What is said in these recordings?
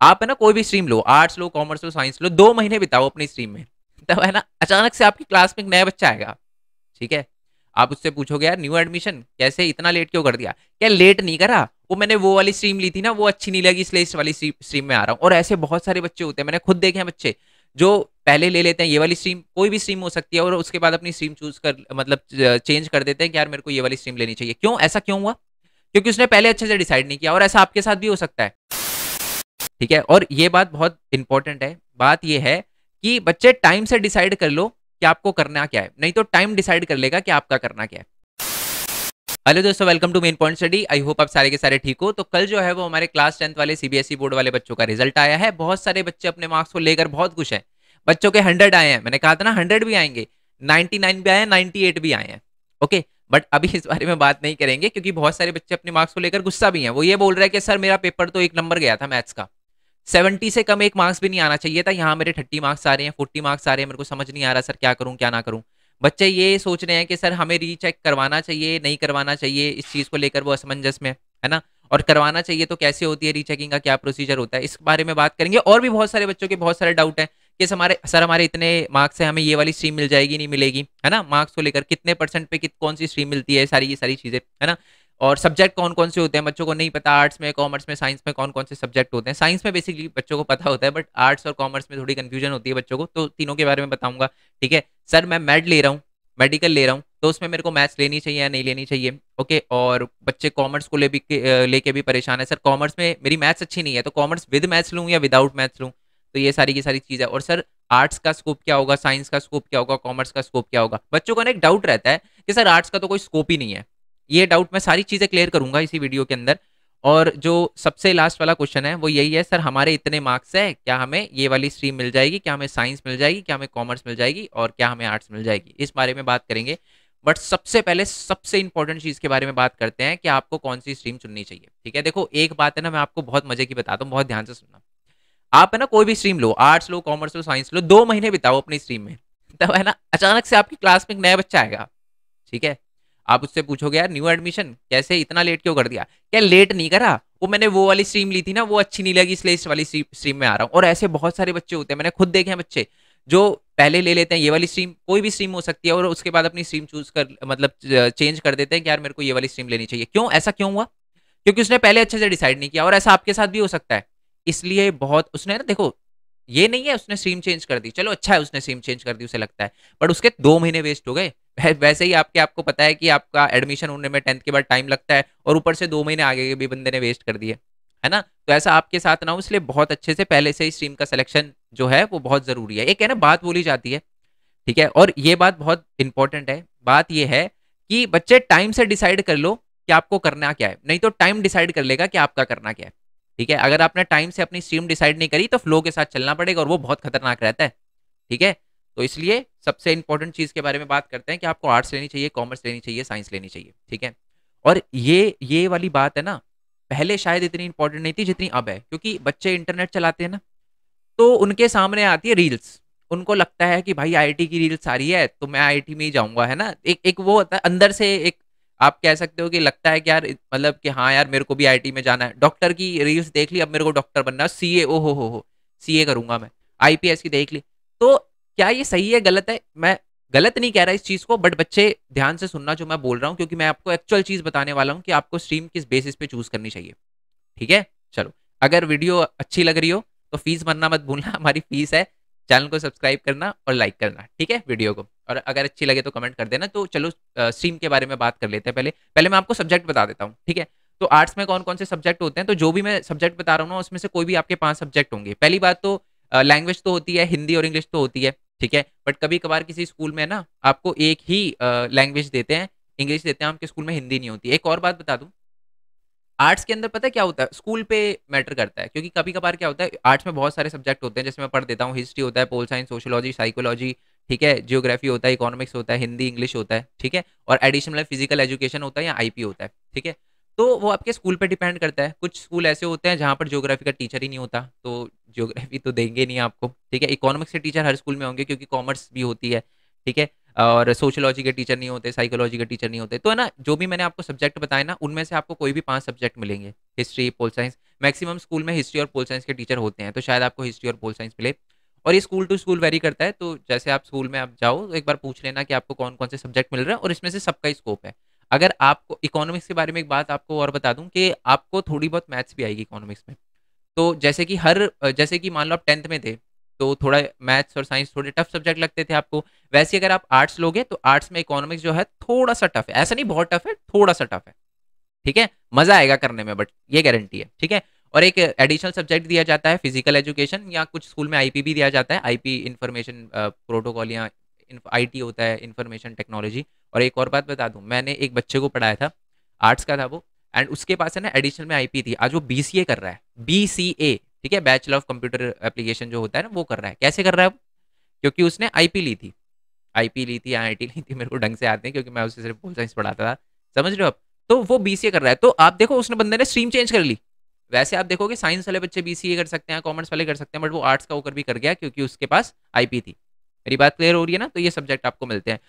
आप है ना कोई भी स्ट्रीम लो, आर्ट्स लो, कॉमर्स लो, साइंस लो, 2 महीने बिताओ अपनी स्ट्रीम में, तब है ना अचानक से आपकी क्लास में एक नया बच्चा आएगा। ठीक है, आप उससे पूछोगे यार न्यू एडमिशन कैसे इतना लेट क्यों कर दिया, क्या लेट नहीं करा, वो मैंने वो वाली स्ट्रीम ली थी ना, वो अच्छी नहीं लगी इसलिए इस वाली स्ट्रीम में आ रहा हूँ। और ऐसे बहुत सारे बच्चे होते हैं, मैंने खुद देखे हैं बच्चे जो पहले ले लेते हैं ये वाली स्ट्रीम, कोई भी स्ट्रीम हो सकती है, और उसके बाद अपनी स्ट्रीम चूज कर मतलब चेंज कर देते हैं कि यार मेरे को ये वाली स्ट्रीम लेनी चाहिए। क्यों ऐसा क्यों हुआ? क्योंकि उसने पहले अच्छे से डिसाइड नहीं किया, और ऐसा आपके साथ भी हो सकता है। ठीक है, और ये बात बहुत इंपॉर्टेंट है। बात ये है कि बच्चे टाइम से डिसाइड कर लो कि आपको करना क्या है, नहीं तो टाइम डिसाइड कर लेगा कि आपका करना क्या है। हेलो दोस्तों, welcome to main point study. I hope आप सारे के सारे ठीक हो। तो कल जो है वो हमारे क्लास 10th वाले सीबीएसई बोर्ड वाले बच्चों का रिजल्ट आया है। बहुत सारे बच्चे अपने मार्क्स को लेकर बहुत खुश हैं। बच्चों के 100 आए हैं, मैंने कहा था ना 100 भी आएंगे, 99 भी आए हैं, 98 भी आए हैं। ओके, बट अभी इस बारे में बात नहीं करेंगे क्योंकि बहुत सारे बच्चे अपने मार्क्स को लेकर गुस्सा भी हैं। वो ये बोल रहे हैं कि सर मेरा पेपर तो 1 नंबर गया था मैथ्स का, 70 से कम एक मार्क्स भी नहीं आना चाहिए था, यहाँ मेरे 30 मार्क्स आ रहे हैं, 40 मार्क्स आ रहे हैं, मेरे को समझ नहीं आ रहा सर क्या करूँ क्या ना करूँ। बच्चे ये सोच रहे हैं कि सर हमें रीचेक करवाना चाहिए नहीं करवाना चाहिए, इस चीज़ को लेकर वो असमंजस में है ना। और करवाना चाहिए तो कैसे होती है रीचेकिंग, का क्या प्रोसीजर होता है, इस बारे में बात करेंगे। और भी बहुत सारे बच्चों के बहुत सारे डाउट हैं कि सर हमारे इतने मार्क्स है, हमें ये वाली स्ट्रीम मिल जाएगी नहीं मिलेगी, है ना। मार्क्स को लेकर कितने परसेंट पे कौन सी स्ट्रीम मिलती है, सारी ये सारी चीज़ें, है ना। और सब्जेक्ट कौन कौन से होते हैं बच्चों को नहीं पता, आर्ट्स में, कॉमर्स में, साइंस में कौन कौन से सब्जेक्ट होते हैं। साइंस में बेसिकली बच्चों को पता होता है, बट आर्ट्स और कॉमर्स में थोड़ी कंफ्यूजन होती है बच्चों को, तो तीनों के बारे में बताऊंगा। ठीक है, सर मैं मेड ले रहा हूँ, मेडिकल ले रहा हूँ, तो उसमें मेरे को मैथ्स लेनी चाहिए या नहीं लेनी चाहिए। ओके, और बच्चे कॉमर्स को लेके भी परेशान है, सर कॉमर्स में मेरी मैथ्स अच्छी नहीं है, तो कॉमर्स विद मैथ्स लूँ या विदाउट मैथ्स लूँ। तो ये सारी की सारी चीज़ है। और सर आर्ट्स का स्कोप क्या होगा, साइंस का स्कोप क्या होगा, कॉमर्स का स्कोप क्या होगा। बच्चों का ना एक डाउट रहता है कि सर आर्ट्स का तो कोई स्कोप ही नहीं है। ये डाउट मैं सारी चीज़ें क्लियर करूंगा इसी वीडियो के अंदर। और जो सबसे लास्ट वाला क्वेश्चन है वो यही है, सर हमारे इतने मार्क्स है, क्या हमें ये वाली स्ट्रीम मिल जाएगी, क्या हमें साइंस मिल जाएगी, क्या हमें कॉमर्स मिल जाएगी, और क्या हमें आर्ट्स मिल जाएगी, इस बारे में बात करेंगे। बट सबसे पहले सबसे इंपॉर्टेंट चीज़ के बारे में बात करते हैं कि आपको कौन सी स्ट्रीम चुननी चाहिए। ठीक है, देखो एक बात है ना, मैं आपको बहुत मजे की बताता हूँ, बहुत ध्यान से सुनना। आप है ना कोई भी स्ट्रीम लो, आर्ट्स लो, कॉमर्स लो, साइंस लो, 2 महीने बिताओ अपनी स्ट्रीम में, तब है ना अचानक से आपकी क्लास में एक नया बच्चा आएगा। ठीक है, आप उससे पूछोगे यार न्यू एडमिशन कैसे इतना लेट क्यों कर दिया, क्या लेट नहीं करा, वो मैंने वो वाली स्ट्रीम ली थी ना, वो अच्छी नहीं लगी इसलिए इस वाली स्ट्रीम में आ रहा हूँ। और ऐसे बहुत सारे बच्चे होते हैं, मैंने खुद देखे हैं बच्चे जो पहले ले लेते हैं ये वाली स्ट्रीम, कोई भी स्ट्रीम हो सकती है, और उसके बाद अपनी स्ट्रीम चूज कर मतलब चेंज कर देते हैं कि यार मेरे को ये वाली स्ट्रीम लेनी चाहिए। क्यों ऐसा क्यों हुआ? क्योंकि उसने पहले अच्छे से डिसाइड नहीं किया, और ऐसा आपके साथ भी हो सकता है। इसलिए बहुत उसने ना देखो, ये नहीं है उसने स्ट्रीम चेंज कर दी, चलो अच्छा है उसने स्ट्रीम चेंज कर दी उसे लगता है, बट उसके 2 महीने वेस्ट हो गए। वैसे ही आपको पता है कि आपका एडमिशन होने में 10th के बाद टाइम लगता है, और ऊपर से 2 महीने आगे के भी बंदे ने वेस्ट कर दिए, है ना। तो ऐसा आपके साथ ना हो, इसलिए बहुत अच्छे से पहले से ही स्ट्रीम का सिलेक्शन जो है वो बहुत जरूरी है। एक है ना बात बोली जाती है, ठीक है, और ये बात बहुत इंपॉर्टेंट है। बात ये है कि बच्चे टाइम से डिसाइड कर लो कि आपको करना क्या है, नहीं तो टाइम डिसाइड कर लेगा कि आपका करना क्या है। ठीक है, अगर आपने टाइम से अपनी स्ट्रीम डिसाइड नहीं करी तो फ्लो के साथ चलना पड़ेगा, और वो बहुत खतरनाक रहता है। ठीक है, तो इसलिए सबसे इंपॉर्टेंट चीज के बारे में बात करते हैं कि आपको आर्ट्स लेनी चाहिए, कॉमर्स लेनी चाहिए, साइंस लेनी चाहिए। ठीक है, और ये वाली बात है ना, पहले शायद इतनी इंपॉर्टेंट नहीं थी जितनी अब है, क्योंकि बच्चे इंटरनेट चलाते हैं ना, तो उनके सामने आती है रील्स, उनको लगता है कि भाई आईआईटी की रील्स आ रही है तो मैं आईआईटी में ही जाऊंगा, है ना। एक एक वो होता है अंदर से, एक आप कह सकते हो कि लगता है कि यार मतलब कि हाँ यार मेरे को भी आईआईटी में जाना है। डॉक्टर की रील्स देख ली, अब मेरे को डॉक्टर बनना है, सीए, ओ हो सीए करूंगा मैं, आईपीएस की देख ली। तो क्या ये सही है गलत है? मैं गलत नहीं कह रहा इस चीज को, बट बच्चे ध्यान से सुनना जो मैं बोल रहा हूँ, क्योंकि मैं आपको एक्चुअल चीज बताने वाला हूँ कि आपको स्ट्रीम किस बेसिस पे चूज करनी चाहिए। ठीक है, चलो, अगर वीडियो अच्छी लग रही हो तो फीस भरना मत भूलना, हमारी फीस है, चैनल को सब्सक्राइब करना और लाइक करना। ठीक है वीडियो को, और अगर अच्छी लगे तो कमेंट कर देना। तो चलो स्ट्रीम के बारे में बात कर लेते हैं। पहले पहले मैं आपको सब्जेक्ट बता देता हूँ। ठीक है, तो आर्ट्स में कौन कौन से सब्जेक्ट होते हैं, तो जो भी मैं सब्जेक्ट बता रहा हूँ ना उसमें से कोई भी आपके 5 सब्जेक्ट होंगे। पहली बात तो लैंग्वेज तो होती है, हिंदी और इंग्लिश तो होती है। ठीक है, बट कभी कभार किसी स्कूल में ना आपको एक ही लैंग्वेज देते हैं, इंग्लिश देते हैं, आपके स्कूल में हिंदी नहीं होती। एक और बात बता दूं, आर्ट्स के अंदर पता है क्या होता है, स्कूल पे मैटर करता है, क्योंकि कभी कभार क्या होता है आर्ट्स में बहुत सारे सब्जेक्ट होते हैं, जैसे मैं पढ़ देता हूँ, हिस्ट्री होता है, पोल साइंस, सोशियोलॉजी, साइकोलॉजी, ठीक है, जियोग्राफी होता है, इकोनॉमिक्स होता है, हिंदी इंग्लिश होता है। ठीक है, और एडिशनल फिजिकल एजुकेशन होता है या आईपी होता है। ठीक है, तो वो आपके स्कूल पे डिपेंड करता है। कुछ स्कूल ऐसे होते हैं जहाँ पर ज्योग्राफी का टीचर ही नहीं होता, तो ज्योग्राफी तो देंगे नहीं आपको। ठीक है, इकोनॉमिक्स के टीचर हर स्कूल में होंगे क्योंकि कॉमर्स भी होती है। ठीक है, और सोशियोलॉजी के टीचर नहीं होते, साइकोलॉजी के टीचर नहीं होते। तो है ना, जो भी मैंने आपको सब्जेक्ट बताए ना, उनमें से आपको कोई भी 5 सब्जेक्ट मिलेंगे। History, pol science, maximum school में हिस्ट्री और पोल साइंस के टीचर होते हैं, तो शायद आपको हिस्ट्री और पोल साइंस मिले। और ये स्कूल टू स्कूल वेरी करता है, तो जैसे आप स्कूल में आप जाओ तो एक बार पूछ लेना कि आपको कौन कौन से सब्जेक्ट मिल रहे हैं, और इसमें से सबका ही स्कोप है। अगर आपको इकोनॉमिक्स के बारे में एक बात आपको और बता दूं कि आपको थोड़ी बहुत मैथ्स भी आएगी इकोनॉमिक्स में। तो जैसे कि मान लो आप 10th में थे, तो थोड़ा मैथ्स और साइंस थोड़े टफ सब्जेक्ट लगते थे आपको। वैसे अगर आप आर्ट्स लोगे तो आर्ट्स में इकोनॉमिक्स जो है थोड़ा सा टफ है, ऐसा नहीं बहुत टफ है, थोड़ा सा टफ है। ठीक है, मजा आएगा करने में, बट ये गारंटी है। ठीक है, और एक एडिशनल सब्जेक्ट दिया जाता है फिजिकल एजुकेशन, या कुछ स्कूल में आईपी भी दिया जाता है, आईपी इंफॉर्मेशन प्रोटोकॉल, या आईटी होता है, इंफॉर्मेशन टेक्नोलॉजी। और एक और बात बता दूं, मैंने एक बच्चे को पढ़ाया था, आर्ट्स का था वो, एंड उसके पास है ना एडिशनल में आईपी थी। आज वो बीसीए कर रहा है, बीसीए, ठीक है, बैचलर ऑफ कंप्यूटर एप्लीकेशन जो होता है ना, वो कर रहा है। कैसे कर रहा है वो? क्योंकि उसने आईपी ली थी, आईपी ली थी या आईटी ली थी, मेरे को ढंग से आते हैं क्योंकि मैं उसे सिर्फ पोल साइंस पढ़ाता था। समझ रहे हो आप? तो वो बीसीए कर रहा है, तो आप देखो उसने बंदे ने स्ट्रीम चेंज कर ली। वैसे आप देखोगे साइंस वाले बच्चे बीसीए कर सकते हैं, कॉमर्स वाले कर सकते हैं, बट वो आर्ट्स का होकर भी कर गया क्योंकि उसके पास आईपी थी। मेरी बात क्लियर हो रही है ना? तो ये सब्जेक्ट आपको मिलते हैं।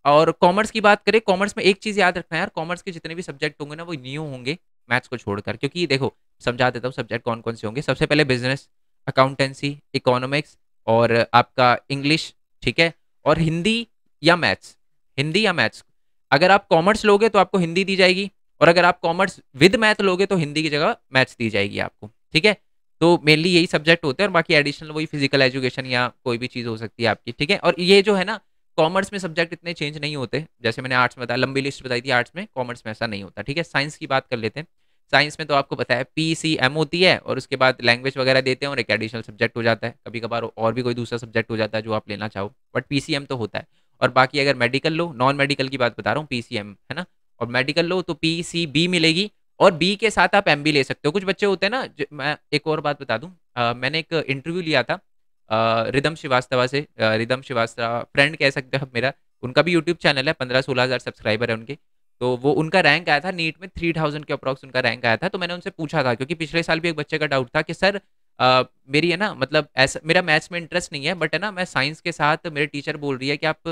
और कॉमर्स की बात करें, कॉमर्स में एक चीज याद रखना यार, कॉमर्स के जितने भी सब्जेक्ट होंगे ना वो न्यू होंगे मैथ्स को छोड़कर। क्योंकि देखो, समझा देता हूँ सब्जेक्ट कौन कौन से होंगे। सबसे पहले बिजनेस, अकाउंटेंसी, इकोनॉमिक्स, और आपका इंग्लिश, ठीक है, और हिंदी या मैथ्स, हिंदी या मैथ्स। अगर आप कॉमर्स लोगे तो आपको हिंदी दी जाएगी, और अगर आप कॉमर्स विद मैथ लोगे तो हिंदी की जगह मैथ्स दी जाएगी आपको। ठीक है, तो मेनली यही सब्जेक्ट होते हैं, और बाकी एडिशनल वही फिजिकल एजुकेशन या कोई भी चीज़ हो सकती है आपकी। ठीक है, और ये जो है ना, कॉमर्स में सब्जेक्ट इतने चेंज नहीं होते, जैसे मैंने आर्ट्स में बताया, लंबी लिस्ट बताई थी आर्ट्स में, कॉमर्स में ऐसा नहीं होता। ठीक है, साइंस की बात कर लेते हैं। साइंस में तो आपको पता है पीसीएम होती है, और उसके बाद लैंग्वेज वगैरह देते हैं, और एक एडिशनल सब्जेक्ट हो जाता है, कभी कभार और भी कोई दूसरा सब्जेक्ट हो जाता है जो आप लेना चाहो, बट पीसीएम तो होता है। और बाकी अगर मेडिकल लो, नॉन मेडिकल की बात बता रहा हूँ, पीसीएम है ना, और मेडिकल लो तो पीसीबी मिलेगी, और बी के साथ आप एम भी ले सकते हो। कुछ बच्चे होते हैं ना, मैं एक और बात बता दूं, मैंने एक इंटरव्यू लिया था रिदम श्रीवास्तव से, रिदम श्रीवास्तव फ्रेंड कह सकते हो आप मेरा। उनका भी यूट्यूब चैनल है, 15-16 हज़ार सब्सक्राइबर है उनके। तो वो उनका रैंक आया था नीट में 3000 के अप्रॉक्स उनका रैंक आया था। तो मैंने उनसे पूछा था, क्योंकि पिछले साल भी एक बच्चे का डाउट था कि सर मेरी है ना, मतलब ऐसा मेरा मैथ्स में इंटरेस्ट नहीं है, बट है ना मैं साइंस के साथ, मेरे टीचर बोल रही है कि आप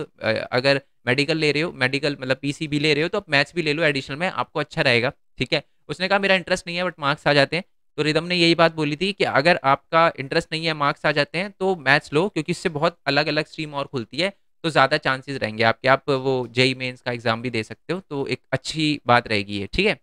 अगर मेडिकल ले रहे हो, मेडिकल मतलब पीसीबी ले रहे हो, तो आप मैथ्स भी ले लो एडिशनल में, आपको अच्छा रहेगा। ठीक है, उसने कहा मेरा इंटरेस्ट नहीं है बट मार्क्स आ जाते हैं। तो रिदम ने यही बात बोली थी कि अगर आपका इंटरेस्ट नहीं है, मार्क्स आ जाते हैं, तो मैथ्स लो, क्योंकि इससे बहुत अलग अलग स्ट्रीम और खुलती है, तो ज़्यादा चांसेस रहेंगे आपके, आप वो जेई मेंस का एग्जाम भी दे सकते हो, तो एक अच्छी बात रहेगी ये। ठीक है,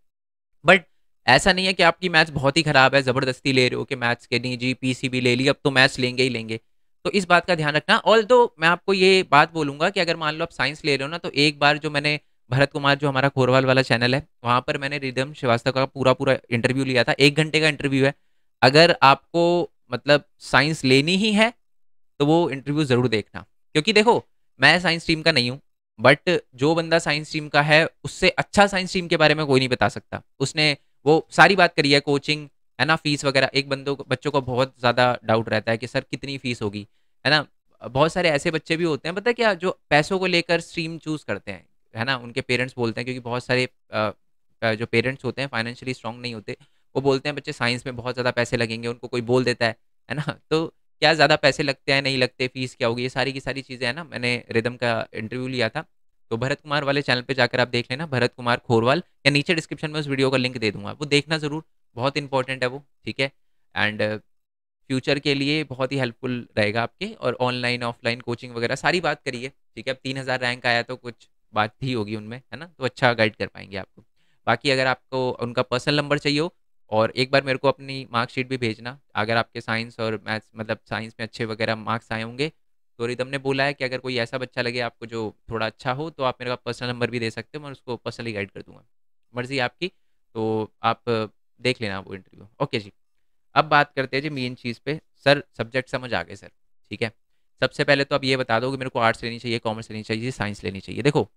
बट ऐसा नहीं है कि आपकी मैथ्स बहुत ही खराब है, जबरदस्ती ले रहे हो कि मैथ्स के नहीं जी पीसीबी ले ली, अब तो मैथ्स लेंगे ही लेंगे। तो इस बात का ध्यान रखना। ऑल तो मैं आपको ये बात बोलूंगा कि अगर मान लो आप साइंस ले रहे हो ना, तो एक बार जो मैंने भरत कुमार, जो हमारा खोरवाल वाला चैनल है, वहां पर मैंने रिदम श्रीवास्तव का पूरा पूरा इंटरव्यू लिया था, 1 घंटे का इंटरव्यू है। अगर आपको मतलब साइंस लेनी ही है तो वो इंटरव्यू जरूर देखना। क्योंकि देखो, मैं साइंस स्ट्रीम का नहीं हूँ, बट जो बंदा साइंस स्ट्रीम का है उससे अच्छा साइंस स्ट्रीम के बारे में कोई नहीं बता सकता। उसने वो सारी बात करी है, कोचिंग है ना, फीस वगैरह। एक बच्चों को बहुत ज़्यादा डाउट रहता है कि सर कितनी फीस होगी, है ना। बहुत सारे ऐसे बच्चे भी होते हैं, पता है क्या, जो पैसों को लेकर स्ट्रीम चूज करते हैं, है ना। उनके पेरेंट्स बोलते हैं, क्योंकि बहुत सारे जो पेरेंट्स होते हैं फाइनेंशियली स्ट्रांग नहीं होते, वो बोलते हैं बच्चे साइंस में बहुत ज़्यादा पैसे लगेंगे, उनको कोई बोल देता है ना। तो क्या ज़्यादा पैसे लगते हैं, नहीं लगते, फीस क्या होगी, ये सारी की सारी चीज़ें हैं ना। मैंने रिदम का इंटरव्यू लिया था, तो भरत कुमार वाले चैनल पे जाकर आप देख लेना, भरत कुमार खोरवाल, या नीचे डिस्क्रिप्शन में उस वीडियो का लिंक दे दूंगा, वो देखना ज़रूर, बहुत इंपॉर्टेंट है वो। ठीक है, एंड फ्यूचर के लिए बहुत ही हेल्पफुल रहेगा आपके। और ऑनलाइन ऑफलाइन कोचिंग वगैरह सारी बात करिए। ठीक है, अब 3000 रैंक आया तो कुछ बात ही होगी उनमें, है ना, तो अच्छा गाइड कर पाएंगे आपको। बाकी अगर आपको उनका पर्सनल नंबर चाहिए हो, और एक बार मेरे को अपनी मार्कशीट भी भेजना, अगर आपके साइंस और मैथ्स मतलब साइंस में अच्छे वगैरह मार्क्स आए होंगे। तो रिदम ने बोला है कि अगर कोई ऐसा बच्चा लगे आपको जो थोड़ा अच्छा हो, तो आप मेरा पर्सनल नंबर भी दे सकते हो, मैं उसको पर्सनली गाइड कर दूंगा, मर्जी आपकी। तो आप देख लेना वो इंटरव्यू। ओके जी, अब बात करते हैं जी मेन चीज़ पे। सर सब्जेक्ट समझ आ गए सर, ठीक है। सबसे पहले तो आप ये बता दो कि मेरे को आर्ट्स लेनी चाहिए, कॉमर्स लेनी चाहिए, साइंस लेनी चाहिए। देखो,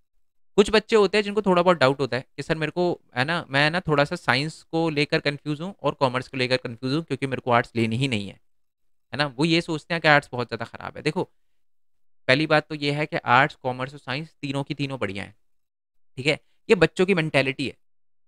कुछ बच्चे होते हैं जिनको थोड़ा बहुत डाउट होता है कि सर मेरे को है ना, मैं ना थोड़ा सा साइंस को लेकर कंफ्यूज हूँ और कॉमर्स को लेकर कंफ्यूज हूँ, क्योंकि मेरे को आर्ट्स लेनी ही नहीं है ना। वो ये सोचते हैं कि आर्ट्स बहुत ज़्यादा खराब है। देखो, पहली बात तो ये है कि आर्ट्स, कॉमर्स और साइंस तीनों की तीनों बढ़िया है। ठीक है, ये बच्चों की मेंटेलिटी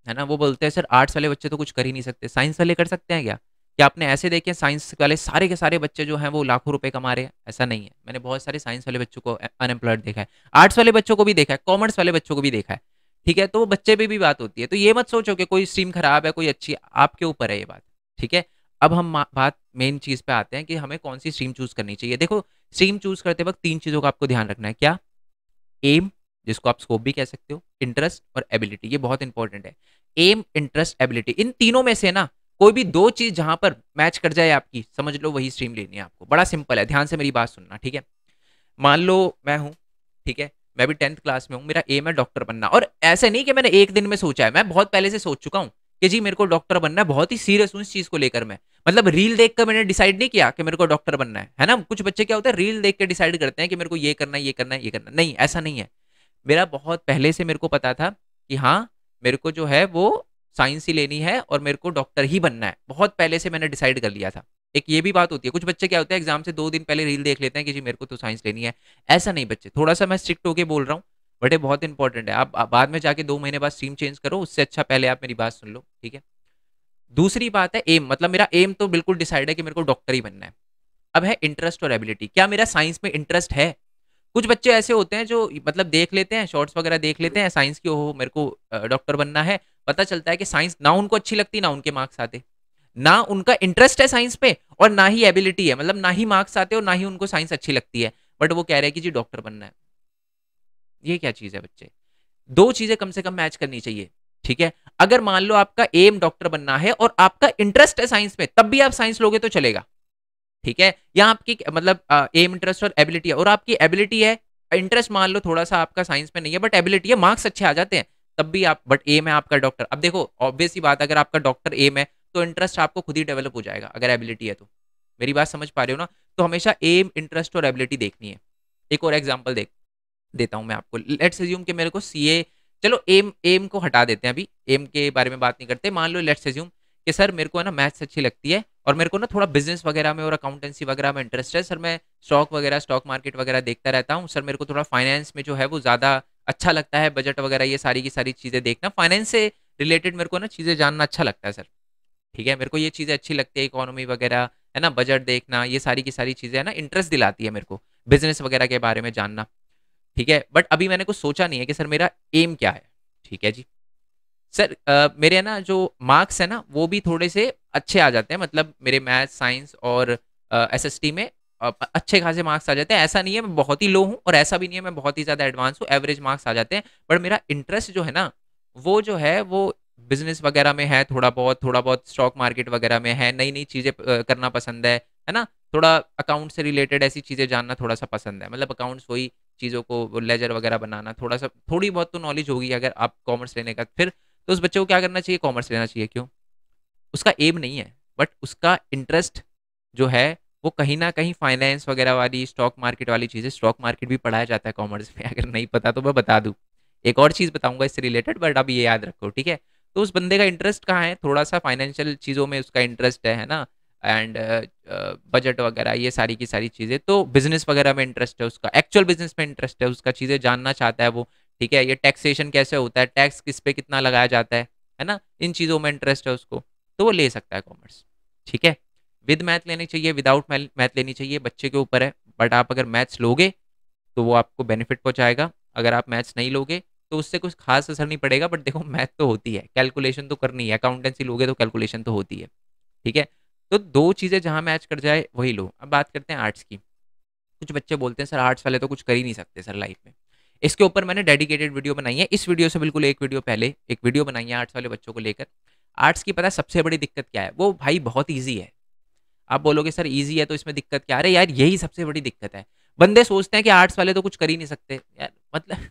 है ना। वो बोलते हैं सर आर्ट्स वाले बच्चे तो कुछ कर ही नहीं सकते, साइंस वाले कर सकते हैं क्या? क्या आपने ऐसे देखे साइंस वाले सारे के सारे बच्चे जो हैं वो लाखों रुपए कमा रहे हैं? ऐसा नहीं है। मैंने बहुत सारे साइंस वाले बच्चों को अनएम्प्लॉयड देखा है, आर्ट्स वाले बच्चों को भी देखा है, कॉमर्स वाले बच्चों को भी देखा है। ठीक है, तो वो बच्चे पे भी बात होती है। तो ये मत सोचो कि कोई स्ट्रीम खराब है कोई अच्छी है, आपके ऊपर है ये बात। ठीक है, अब हम बात मेन चीज पे आते हैं कि हमें कौन सी स्ट्रीम चूज करनी चाहिए। देखो, स्ट्रीम चूज करते वक्त 3 चीजों का आपको ध्यान रखना है। क्या? एम, जिसको आप स्कोप भी कह सकते हो, इंटरेस्ट और एबिलिटी। ये बहुत इंपॉर्टेंट है। एम, इंटरेस्ट, एबिलिटी, इन तीनों में से ना कोई भी 2 चीज जहां पर मैच कर जाए आपकी, समझ लो वही स्ट्रीम लेनी है आपको। बड़ा सिंपल है, ध्यान से मेरी बात सुनना। ठीक है, मान लो मैं हूं, ठीक है, मैं भी 10th क्लास में हूं, मेरा एम है डॉक्टर बनना। और ऐसे नहीं कि मैंने एक दिन में सोचा है, मैं बहुत पहले से सोच चुका हूं कि जी मेरे को डॉक्टर बनना है। बहुत ही सीरियस हूं इस चीज को लेकर मैं। मतलब रील देख कर मैंने डिसाइड नहीं किया कि मेरे को डॉक्टर बनना है ना। कुछ बच्चे क्या होता है, रील देख के डिसाइड करते हैं कि मेरे को ये करना है, ये करना है, ये करना है। नहीं, ऐसा नहीं है। मेरा बहुत पहले से मेरे को पता था कि हाँ, मेरे को जो है वो साइंस ही लेनी है और मेरे को डॉक्टर ही बनना है। बहुत पहले से मैंने डिसाइड कर लिया था। एक ये भी बात होती है, कुछ बच्चे क्या होते हैं एग्जाम से 2 दिन पहले रील देख लेते हैं कि जी मेरे को तो साइंस लेनी है। ऐसा नहीं बच्चे, थोड़ा सा मैं स्ट्रिक्ट होके बोल रहा हूँ, बट ये बहुत इंपॉर्टेंट है। आप बाद में जाके 2 महीने बाद स्ट्रीम चेंज करो, उससे अच्छा पहले आप मेरी बात सुन लो। ठीक है, दूसरी बात है एम, मतलब मेरा एम तो बिल्कुल डिसाइड है कि मेरे को डॉक्टर ही बनना है। अब है इंटरेस्ट और एबिलिटी। क्या मेरा साइंस में इंटरेस्ट है? कुछ बच्चे ऐसे होते हैं जो मतलब देख लेते हैं, शॉर्ट्स वगैरह देख लेते हैं साइंस की, ओहो मेरे को डॉक्टर बनना है। पता चलता है कि साइंस ना उनको अच्छी लगती, ना उनके मार्क्स आते, ना उनका इंटरेस्ट है साइंस पे और ना ही एबिलिटी है। मतलब ना ही मार्क्स आते और ना ही उनको साइंस अच्छी लगती है, बट वो कह रहे हैं कि जी डॉक्टर बनना है। ये क्या चीज है बच्चे? 2 चीजें कम से कम मैच करनी चाहिए। ठीक है, अगर मान लो आपका एम डॉक्टर बनना है और आपका इंटरेस्ट है साइंस में, तब भी आप साइंस लोगे तो चलेगा। ठीक है, या आपकी मतलब एम, इंटरेस्ट और एबिलिटी है, और आपकी एबिलिटी है, इंटरेस्ट मान लो थोड़ा सा आपका साइंस में नहीं है बट एबिलिटी है, मार्क्स अच्छे आ जाते हैं, तब भी आप, बट एम है आपका डॉक्टर। अब देखो ऑब्वियस ही बात, अगर आपका डॉक्टर एम है तो इंटरेस्ट आपको खुद ही डेवलप हो जाएगा अगर एबिलिटी है तो। मेरी बात समझ पा रहे हो ना? तो हमेशा एम, इंटरेस्ट और एबिलिटी देखनी है। एक और एग्जाम्पल देता हूं मैं आपको। लेट्स अज्यूम कि मेरे को सीए, चलो एम एम को हटा देते हैं, अभी एम के बारे में बात नहीं करते। मान लो लेट्स अज्यूम कि सर मेरे को है ना मैथ्स अच्छी लगती है और मेरे को ना थोड़ा बिजनेस वगैरह में और अकाउंटेंसी वगैरह में इंटरेस्ट है। सर मैं स्टॉक वगैरह, स्टॉक मार्केट वगैरह देखता रहता हूँ। सर मेरे को थोड़ा फाइनेंस में जो है वो ज़्यादा अच्छा लगता है, बजट वगैरह ये सारी की सारी चीज़ें देखना, फाइनेंस से रिलेटेड मेरे को ना चीज़ें जानना अच्छा लगता है सर। ठीक है, मेरे को ये चीज़ें अच्छी लगती है, इकोनॉमी वगैरह है ना, बजट देखना, ये सारी की सारी चीज़ें है ना इंटरेस्ट दिलाती है मेरे को, बिजनेस वगैरह के बारे में जानना। ठीक है, बट अभी मैंने कुछ सोचा नहीं है कि सर मेरा एम क्या है। ठीक है जी, सर मेरे ना जो मार्क्स है ना वो भी थोड़े से अच्छे आ जाते हैं, मतलब मेरे मैथ, साइंस और एसएसटी में अच्छे खासे मार्क्स आ जाते हैं। ऐसा नहीं है मैं बहुत ही लो हूँ और ऐसा भी नहीं है मैं बहुत ही ज़्यादा एडवांस हूँ, एवरेज मार्क्स आ जाते हैं। बट मेरा इंटरेस्ट जो है ना वो जो है वो बिजनेस वगैरह में है, थोड़ा बहुत स्टॉक मार्केट वगैरह में है, नई नई चीज़ें करना पसंद है ना, थोड़ा अकाउंट से रिलेटेड ऐसी चीज़ें जानना थोड़ा सा पसंद है। मतलब अकाउंट्स वही चीज़ों को लेजर वगैरह बनाना, थोड़ा सा थोड़ी बहुत तो नॉलेज होगी अगर आप कॉमर्स लेने का। फिर तो उस बच्चे को क्या करना चाहिए? कॉमर्स लेना चाहिए। क्यों? उसका एम नहीं है बट उसका इंटरेस्ट जो है वो कहीं ना कहीं फाइनेंस वगैरह वाली, स्टॉक मार्केट वाली चीज़ें, स्टॉक मार्केट भी पढ़ाया जाता है कॉमर्स में, अगर नहीं पता तो मैं बता दूं। एक और चीज़ बताऊंगा इससे रिलेटेड, बट अब ये याद रखो। ठीक है, तो उस बंदे का इंटरेस्ट कहाँ है? थोड़ा सा फाइनेंशियल चीज़ों में उसका इंटरेस्ट है ना, एंड बजट वगैरह ये सारी की सारी चीज़ें। तो बिजनेस वगैरह में इंटरेस्ट है उसका, एक्चुअल बिजनेस में इंटरेस्ट है उसका, चीज़ें जानना चाहता है वो। ठीक है, ये टैक्सेशन कैसे होता है, टैक्स किस पे कितना लगाया जाता है ना, इन चीज़ों में इंटरेस्ट है उसको, तो वो ले सकता है कॉमर्स। ठीक है, विद मैथ लेनी चाहिए, विदाउट मैथ लेनी चाहिए, बच्चे के ऊपर है। बट आप अगर मैथ्स लोगे तो वो आपको बेनिफिट पहुंचाएगा, अगर आप मैथ्स नहीं लोगे तो उससे कुछ खास असर नहीं पड़ेगा। बट देखो मैथ तो होती है, कैलकुलेशन तो करनी है, अकाउंटेंसी लोगे तो कैलकुलेशन तो होती है। ठीक है, तो 2 चीज़ें जहां मैच कर जाए वही लो। अब बात करते हैं आर्ट्स की। कुछ बच्चे बोलते हैं सर आर्ट्स वाले तो कुछ कर ही नहीं सकते सर लाइफ में। इसके ऊपर मैंने डेडिकेटेड वीडियो बनाई है, इस वीडियो से बिल्कुल एक वीडियो पहले एक वीडियो बनाई है आर्ट्स वाले बच्चों को लेकर। आर्ट्स की पता है सबसे बड़ी दिक्कत क्या है? वो भाई बहुत ईजी है। आप बोलोगे सर इजी है तो इसमें दिक्कत क्या? अरे यार यही सबसे बड़ी दिक्कत है। बंदे सोचते हैं कि आर्ट्स वाले तो कुछ कर ही नहीं सकते यार। मतलब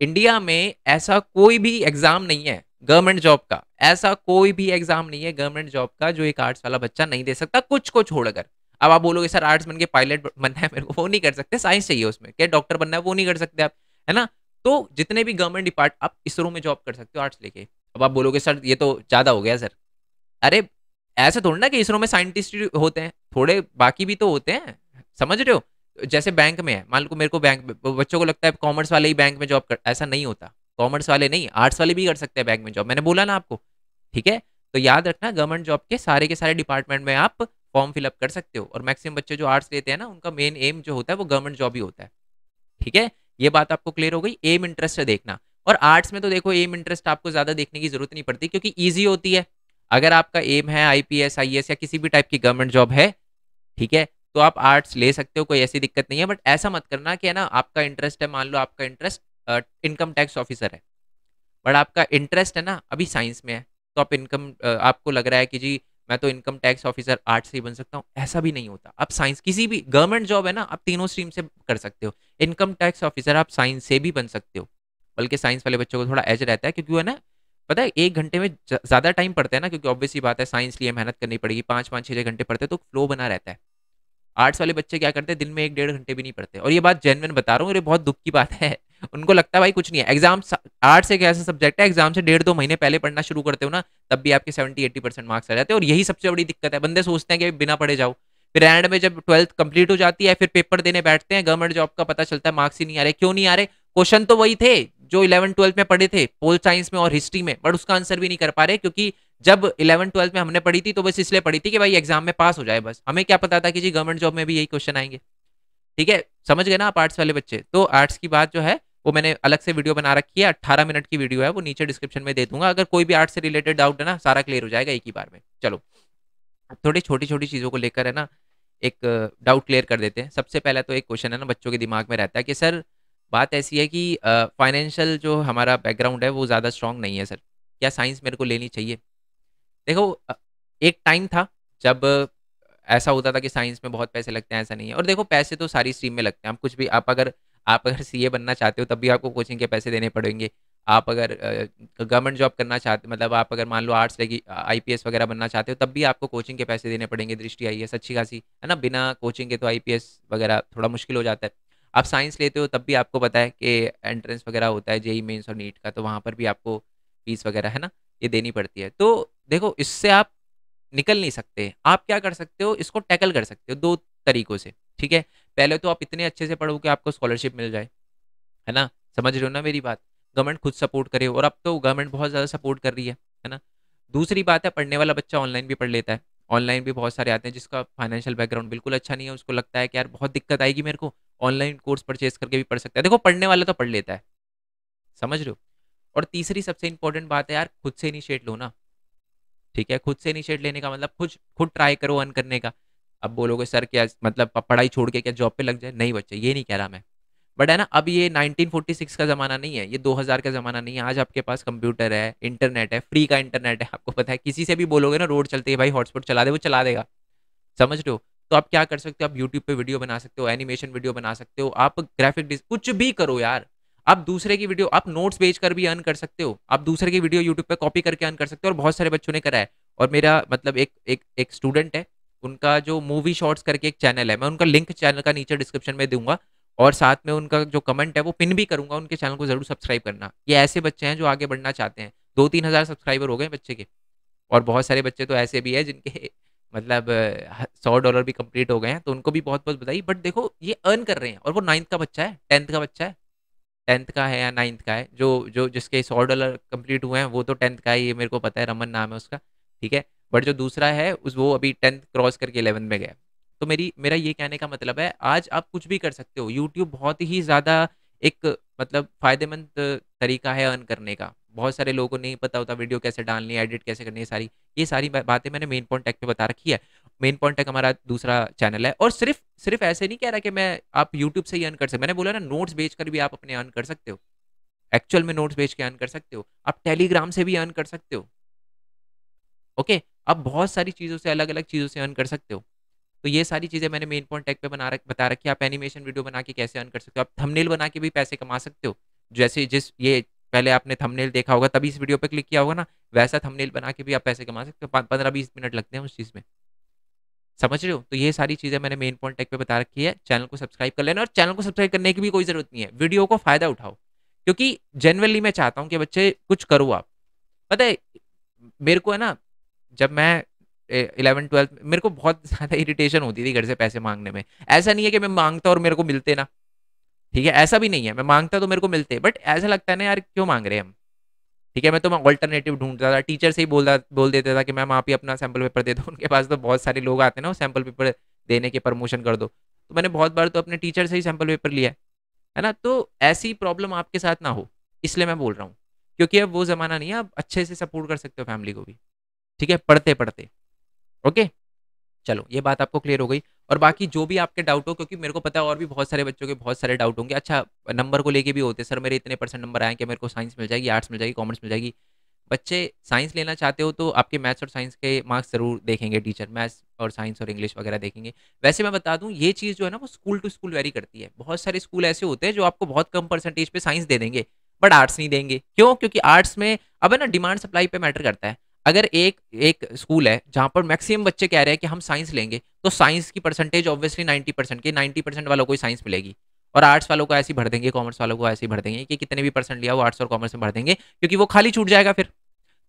इंडिया में ऐसा कोई भी एग्जाम नहीं है गवर्नमेंट जॉब का, ऐसा कोई भी एग्जाम नहीं है गवर्नमेंट जॉब का जो एक आर्ट्स वाला बच्चा नहीं दे सकता, कुछ को छोड़कर। अब आप बोलोगे सर आर्ट्स बन के पायलट बनना है मेरे को, वो नहीं कर सकते, साइंस चाहिए उसमें, क्या डॉक्टर बनना है वो नहीं कर सकते आप, है ना। तो जितने भी गवर्नमेंट डिपार्ट, आप इसरो में जॉब कर सकते हो आर्ट्स लेके। अब आप बोलोगे सर ये तो ज्यादा हो गया सर। अरे ऐसे थोड़ा ना कि इसरो में साइंटिस्ट होते हैं, थोड़े बाकी भी तो होते हैं, समझ रहे हो। जैसे बैंक में है, मान लो मेरे को बैंक, बच्चों को लगता है कॉमर्स वाले ही बैंक में जॉब कर, ऐसा नहीं होता। कॉमर्स वाले नहीं, आर्ट्स वाले भी कर सकते हैं बैंक में जॉब, मैंने बोला ना आपको। ठीक है, तो याद रखना, गवर्नमेंट जॉब के सारे डिपार्टमेंट में आप फॉर्म फिलअप कर सकते हो, और मैक्सिमम बच्चे जो आर्ट्स लेते हैं ना, उनका मेन एम जो होता है वो गवर्नमेंट जॉब ही होता है। ठीक है, ये बात आपको क्लियर हो गई। एम इंटरेस्ट से देखना, और आर्ट्स में तो देखो एम इंटरेस्ट आपको ज्यादा देखने की जरूरत नहीं पड़ती, क्योंकि ईजी होती है। अगर आपका एम है आईपीएस आईएएस या किसी भी टाइप की गवर्नमेंट जॉब है, ठीक है, तो आप आर्ट्स ले सकते हो, कोई ऐसी दिक्कत नहीं है। बट ऐसा मत करना कि है ना, आपका इंटरेस्ट है, मान लो आपका इंटरेस्ट इनकम टैक्स ऑफिसर है, बट आपका इंटरेस्ट है ना अभी साइंस में है, तो आप आपको लग रहा है कि जी मैं तो इनकम टैक्स ऑफिसर आर्ट्स से ही बन सकता हूँ। ऐसा भी नहीं होता। आप साइंस, किसी भी गवर्नमेंट जॉब है ना, आप तीनों स्ट्रीम से कर सकते हो। इनकम टैक्स ऑफिसर आप साइंस से भी बन सकते हो, बल्कि साइंस वाले बच्चों को थोड़ा एज रहता है, क्योंकि वो है ना, पता है 1 घंटे में ज्यादा टाइम पढ़ते हैं ना, क्योंकि ऑब्वियस सी बात है साइंस लिए मेहनत करनी पड़ेगी, 5-5 6-6 घंटे पढ़ते हैं, तो फ्लो बना रहता है। आर्ट्स वाले बच्चे क्या करते हैं, दिन में 1-1.5 घंटे भी नहीं पढ़ते, और ये बात जेन्युइन बता रहा हूँ, ये बहुत दुख की बात है। उनको लगता है भाई कुछ नहीं है, एग्जाम, आर्ट्स एक ऐसा सब्जेक्ट है, एग्जाम से 1.5-2 महीने पहले पढ़ना शुरू करते हो ना, तब भी आपके 70-80% मार्क्स आ जाते हैं। और यही सबसे बड़ी दिक्कत है, बंदे सोचते हैं कि बिना पढ़े जाओ, फिर एंड में जब 12th कंप्लीट हो जाती है, फिर पेपर देने बैठते हैं गवर्नमेंट जॉब का, पता चलता है मार्क्स ही नहीं आ रहे। क्यों नहीं आ रहे? क्वेश्चन तो वही थे जो 11th-12th में पढ़े थे, पोल साइंस में और हिस्ट्री में, बट उसका आंसर भी नहीं कर पा रहे, क्योंकि जब 11th-12th में हमने पढ़ी थी तो बस इसलिए पढ़ी थी कि भाई एग्जाम में पास हो जाए, बस हमें क्या पता था कि जी गवर्नमेंट जॉब में भी यही क्वेश्चन आएंगे। ठीक है, समझ गए ना आप आर्ट्स वाले बच्चे? तो आर्ट्स की बात जो है वो मैंने अलग से वीडियो बना रखी है, 18 मिनट की वीडियो है, वो नीचे डिस्क्रिप्शन में दे दूंगा। अगर कोई भी आर्ट्स से रिलेटेड डाउट है ना, सारा क्लियर हो जाएगा एक ही बार में। चलो, थोड़ी छोटी छोटी चीज़ों को लेकर है ना, एक डाउट क्लियर कर देते हैं। सबसे पहला तो एक क्वेश्चन है ना बच्चों के दिमाग में रहता है कि सर बात ऐसी है कि फाइनेंशियल जो हमारा बैकग्राउंड है वो ज़्यादा स्ट्रांग नहीं है सर, क्या साइंस मेरे को लेनी चाहिए? देखो, एक टाइम था जब ऐसा होता था कि साइंस में बहुत पैसे लगते हैं, ऐसा नहीं है। और देखो, पैसे तो सारी स्ट्रीम में लगते हैं, आप कुछ भी, आप अगर सीए बनना चाहते हो तब भी आपको कोचिंग के पैसे देने पड़ेंगे। आप अगर गवर्नमेंट जॉब करना चाहते, मतलब आप अगर मान लो आर्ट्स लेगी, आईपीएस वगैरह बनना चाहते हो, तब भी आपको कोचिंग के पैसे देने पड़ेंगे। दृष्टि आईएएस अच्छी खासी है ना, बिना कोचिंग के तो आईपीएस वगैरह थोड़ा मुश्किल हो जाता है। आप साइंस लेते हो तब भी आपको पता है कि एंट्रेंस वगैरह होता है, जेई मेंस और नीट का, तो वहाँ पर भी आपको फीस वगैरह है ना, ये देनी पड़ती है। तो देखो, इससे आप निकल नहीं सकते। आप क्या कर सकते हो, इसको टैकल कर सकते हो 2 तरीकों से। ठीक है, पहले तो आप इतने अच्छे से पढ़ो कि आपको स्कॉलरशिप मिल जाए, है ना, समझ रहे हो ना मेरी बात? गवर्नमेंट खुद सपोर्ट करे, और अब तो गवर्नमेंट बहुत ज़्यादा सपोर्ट कर रही है ना। दूसरी बात है, पढ़ने वाला बच्चा ऑनलाइन भी पढ़ लेता है। ऑनलाइन भी बहुत सारे आते हैं जिसका फाइनेंशियल बैकग्राउंड बिल्कुल अच्छा नहीं है, उसको लगता है कि यार बहुत दिक्कत आएगी मेरे को, ऑनलाइन कोर्स परचेज करके भी पढ़ सकता है। देखो, पढ़ने वाला तो पढ़ लेता है, समझ रहे हो? और तीसरी सबसे इंपॉर्टेंट बात है यार, खुद से इनिशिएट लो ना। ठीक है, खुद से इनिशिएट लेने का मतलब खुद खुद ट्राई करो अर्न करने का। अब बोलोगे सर क्या मतलब पढ़ाई छोड़ के क्या जॉब पे लग जाए? नहीं बच्चे, ये नहीं कह रहा मैं, बट है ना, अब ये 1946 का ज़माना नहीं है, ये 2000 का ज़माना नहीं है। आज आपके पास कंप्यूटर है, इंटरनेट है, फ्री का इंटरनेट है, आपको पता है। किसी से भी बोलोगे ना रोड चलते ही भाई हॉटस्पॉट चला दे, वो चला देगा, समझ रहे हो? तो आप क्या कर सकते हो, आप यूट्यूब पे वीडियो बना सकते हो, एनिमेशन वीडियो बना सकते हो, आप ग्राफिक कुछ भी करो यार। आप दूसरे की वीडियो, आप नोट्स बेच कर भी अर्न कर सकते हो, आप दूसरे की वीडियो यूट्यूब पे कॉपी करके अर्न कर सकते हो, और बहुत सारे बच्चों ने करा है। और मेरा मतलब एक स्टूडेंट है, उनका जो मूवी शॉर्ट्स करके एक चैनल है, मैं उनका लिंक चैनल का नीचे डिस्क्रिप्शन में दूंगा, और साथ में उनका जो कमेंट है वो पिन भी करूंगा। उनके चैनल को जरूर सब्सक्राइब करना। ये ऐसे बच्चे हैं जो आगे बढ़ना चाहते हैं। 2-3 हज़ार सब्सक्राइबर हो गए बच्चे के, और बहुत सारे बच्चे तो ऐसे भी है जिनके मतलब $100 भी कंप्लीट हो गए हैं, तो उनको भी बहुत बहुत बधाई। बट देखो, ये अर्न कर रहे हैं, और वो 9th का बच्चा है, 10th का बच्चा है, 10th का है या 9th का है, जो जो जिसके $100 कंप्लीट हुए हैं वो तो 10th का है, ये मेरे को पता है, रमन नाम है उसका। ठीक है, बट जो दूसरा है उस वो अभी 10th क्रॉस करके 11th में गया। तो मेरा ये कहने का मतलब है, आज आप कुछ भी कर सकते हो। यूट्यूब बहुत ही ज़्यादा एक मतलब फायदेमंद तरीका है अर्न करने का। बहुत सारे लोगों को नहीं पता होता वीडियो कैसे डालनी है, एडिट कैसे करनी है, सारी ये सारी बातें मैंने मेन पॉइंट टैग पे बता रखी है। मेन पॉइंट टैग हमारा दूसरा चैनल है, और सिर्फ सिर्फ ऐसे नहीं कह रहा कि मैं आप यूट्यूब से ही अर्न कर सकते। मैंने बोला ना, नोट्स बेचकर भी आप अपने अर्न कर सकते हो, एक्चुअल में नोट्स बेच के अर्न कर सकते हो, आप टेलीग्राम से भी अर्न कर सकते हो। ओके, आप बहुत सारी चीज़ों से, अलग अलग चीज़ों से अर्न कर सकते हो। तो ये सारी चीज़ें मैंने मेन पॉइंट टैग पे बता रखी है। आप एनिमेशन वीडियो बना के कैसे अर्न कर सकते हो, आप थंबनेल बना के भी पैसे कमा सकते हो। जैसे जिस ये पहले आपने थंबनेल देखा होगा तभी इस वीडियो पे क्लिक किया होगा ना, वैसा थंबनेल बना के भी आप पैसे कमा सकते हो। 15-20 मिनट लगते हैं उस चीज़ में, समझ रहे हो? तो ये सारी चीज़ें मैंने मेन पॉइंट टैग पे बता रखी है। चैनल को सब्सक्राइब कर लेना, और चैनल को सब्सक्राइब करने की भी कोई ज़रूरत नहीं है, वीडियो को फ़ायदा उठाओ, क्योंकि जेनुइनली मैं चाहता हूँ कि बच्चे कुछ करो आप। पता है, मेरे को है ना, जब मैं 11th-12th मेरे को बहुत ज़्यादा इरिटेशन होती थी घर से पैसे मांगने में। ऐसा नहीं है कि मैं मांगता और मेरे को मिलते ना, ठीक है, ऐसा भी नहीं है, मैं मांगता तो मेरे को मिलते, बट ऐसा लगता है ना यार क्यों मांग रहे हैं हम, ठीक है, मैं तो मैं ऑल्टरनेटिव ढूंढता था, टीचर से ही बोल देता था कि मैम आप ही अपना सैम्पल पेपर दे दो। उनके पास तो बहुत सारे लोग आते हैं ना, वो सैम्पल पेपर देने के प्रमोशन कर दो, तो मैंने बहुत बार तो अपने टीचर से ही सैम्पल पेपर लिया है ना। तो ऐसी प्रॉब्लम आपके साथ ना हो, इसलिए मैं बोल रहा हूँ, क्योंकि अब वो जमाना नहीं है, आप अच्छे से सपोर्ट कर सकते हो फैमिली को भी, ठीक है, पढ़ते पढ़ते। ओके, चलो ये बात आपको क्लियर हो गई। और बाकी जो भी आपके डाउट हो, क्योंकि मेरे को पता है और भी बहुत सारे बच्चों के बहुत सारे डाउट होंगे, अच्छा नंबर को लेके भी होते हैं, सर मेरे इतने परसेंट नंबर आए कि मेरे को साइंस मिल जाएगी, आर्ट्स मिल जाएगी, कॉमर्स मिल जाएगी। बच्चे साइंस लेना चाहते हो तो आपके मैथ्स और साइंस के मार्क्स जरूर देखेंगे टीचर, मैथ्स और साइंस और इंग्लिश वगैरह देखेंगे। वैसे मैं बता दूं, ये चीज़ जो है ना वो स्कूल टू स्कूल वेरी करती है। बहुत सारे स्कूल ऐसे होते हैं जो आपको बहुत कम परसेंटेज पे साइंस दे देंगे, बट आर्ट्स नहीं देंगे। क्यों? क्योंकि आर्ट्स में अब है ना डिमांड सप्लाई पे मैटर करता है। अगर एक एक स्कूल है जहां पर मैक्सिमम बच्चे कह रहे हैं कि हम साइंस लेंगे, तो साइंस की परसेंटेज ऑब्वियसली 90% की, 90% वालों को ही साइंस मिलेगी, और आर्ट्स वालों को ऐसे ही भर देंगे, कॉमर्स वालों को ऐसे ही भर देंगे कि कितने भी परसेंट लिया वो आर्ट्स और कॉमर्स में भर देंगे, क्योंकि वो खाली छूट जाएगा फिर।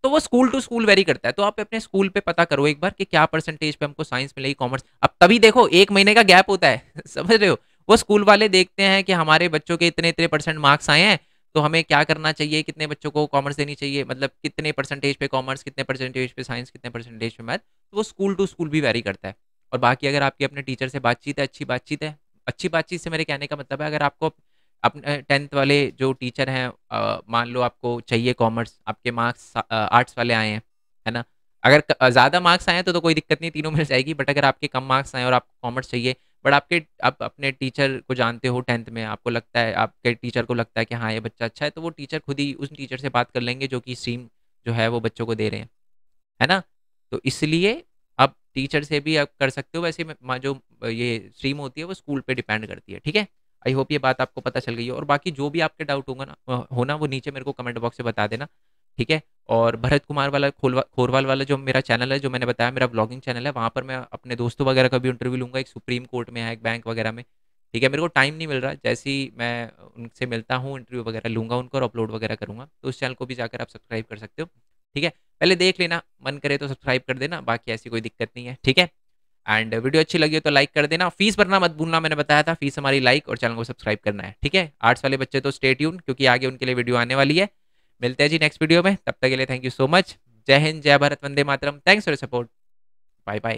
तो वो स्कूल टू स्कूल वेरी करता है। तो आप अपने स्कूल पे पता करो एक बार कि क्या परसेंटेज पे हमको साइंस मिलेगी, कॉमर्स। अब तभी देखो, एक महीने का गैप होता है समझ रहे हो। वो स्कूल वाले देखते हैं कि हमारे बच्चों के इतने इतने परसेंट मार्क्स आए हैं, तो हमें क्या करना चाहिए, कितने बच्चों को कॉमर्स देनी चाहिए, मतलब कितने परसेंटेज पे कॉमर्स, कितने परसेंटेज पे साइंस, कितने परसेंटेज पे मैथ। तो वो स्कूल टू स्कूल भी वेरी करता है। और बाकी अगर आपकी अपने टीचर से बातचीत है, अच्छी बातचीत है, अच्छी बातचीत से मेरे कहने का मतलब है, अगर आपको अपने 10th वाले जो टीचर हैं, मान लो आपको चाहिए कॉमर्स, आपके मार्क्स आर्ट्स वाले आए हैं, है ना। अगर ज़्यादा मार्क्स आए हैं तो कोई दिक्कत नहीं, तीनों मिल जाएगी। बट अगर आपके कम मार्क्स आए और आपको कॉमर्स चाहिए, बट आप अपने टीचर को जानते हो 10th में, आपको लगता है, आपके टीचर को लगता है कि हाँ ये बच्चा अच्छा है, तो वो टीचर खुद ही उस टीचर से बात कर लेंगे जो कि स्ट्रीम जो है वो बच्चों को दे रहे हैं, है ना। तो इसलिए आप टीचर से भी आप कर सकते हो। वैसे जो ये स्ट्रीम होती है वो स्कूल पे डिपेंड करती है, ठीक है। आई होप ये बात आपको पता चल गई है। और बाकी जो भी आपके डाउट होगा ना होना, वो नीचे मेरे को कमेंट बॉक्स में बता देना, ठीक है। और भरत कुमार वाला खोरवाल वाला जो मेरा चैनल है, जो मैंने बताया मेरा ब्लॉगिंग चैनल है, वहाँ पर मैं अपने दोस्तों वगैरह का भी इंटरव्यू लूंगा। एक सुप्रीम कोर्ट में है, एक बैंक वगैरह में, ठीक है। मेरे को टाइम नहीं मिल रहा, जैसे ही मैं उनसे मिलता हूँ इंटरव्यू वगैरह लूंगा उनको और अपलोड वगैरह करूंगा। तो उस चैनल को भी जाकर आप सब्सक्राइब कर सकते हो, ठीक है। पहले देख लेना, मन करे तो सब्सक्राइब कर देना, बाकी ऐसी कोई दिक्कत नहीं है, ठीक है। एंड वीडियो अच्छी लगी हो तो लाइक कर देना। फीस भरना मत भूलना, मैंने बताया था, फीस हमारी लाइक और चैनल को सब्सक्राइब करना है, ठीक है। आर्ट्स वाले बच्चे तो स्टे ट्यून, क्योंकि आगे उनके लिए वीडियो आने वाली है। मिलते हैं जी नेक्स्ट वीडियो में, तब तक के लिए थैंक यू सो मच। जय हिंद, जय भारत, वंदे मातरम। Thanks for support, bye bye.